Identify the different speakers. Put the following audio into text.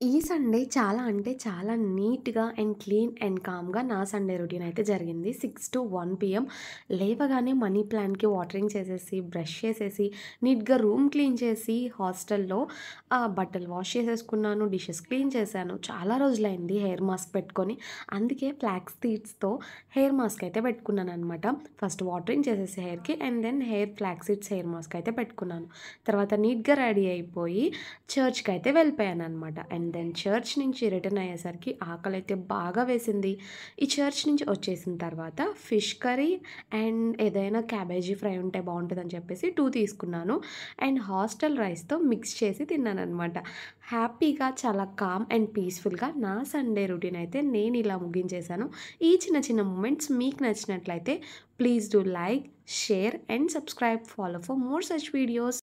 Speaker 1: ఈ సండే చాలా అంటే చాలా నీట్‌గా అండ్ క్లీన్ అండ్ కామ్‌గా నా సండే రొటీన్ అయితే జరిగింది. 6-1 పీఎం లేవగానే మనీ ప్లాంట్‌కి వాటరింగ్ చేసేసి, బ్రష్ చేసేసి, నీట్‌గా రూమ్ క్లీన్ చేసి, హాస్టల్‌లో బట్టలు వాష్ చేసేసుకున్నాను. డిషెస్ క్లీన్ చేశాను. చాలా రోజులైంది హెయిర్ మాస్క్ పెట్టుకొని. అందుకే ఫ్లాక్స్ సీడ్స్‌తో హెయిర్ మాస్క్ అయితే పెట్టుకున్నాననమాట. ఫస్ట్ వాటరింగ్ చేసేసి హెయిర్‌కి and then flax seeds hair mask అయితే పెట్టుకున్నాను. తర్వాత నీట్‌గా రెడీ అయిపోయి చర్చ్‌కైతే వెళ్ళిపోయాననమాట. అండ్ దెన్ చర్చ్ నుంచి రిటర్న్ అయ్యేసరికి ఆకలైతే బాగా వేసింది. ఈ చర్చ్ నుంచి వచ్చేసిన తర్వాత ఫిష్ కర్రీ అండ్ ఏదైనా క్యాబేజీ ఫ్రై ఉంటే బావుంటదని చెప్పేసి 2 తీసుకున్నాను. అండ్ హాస్టల్ రైస్‌తో మిక్స్ చేసి తిన్నాననమాట. హ్యాపీగా చాలా కామ్ అండ్ పీస్‌ఫుల్‌గా నా సండే రొటీన్ అయితే నేనిలా ముగించేశాను. ఈ చిన్న చిన్న మూమెంట్స్ మీకు నచ్చినట్లయితే please do like, share and subscribe. Follow for more such videos.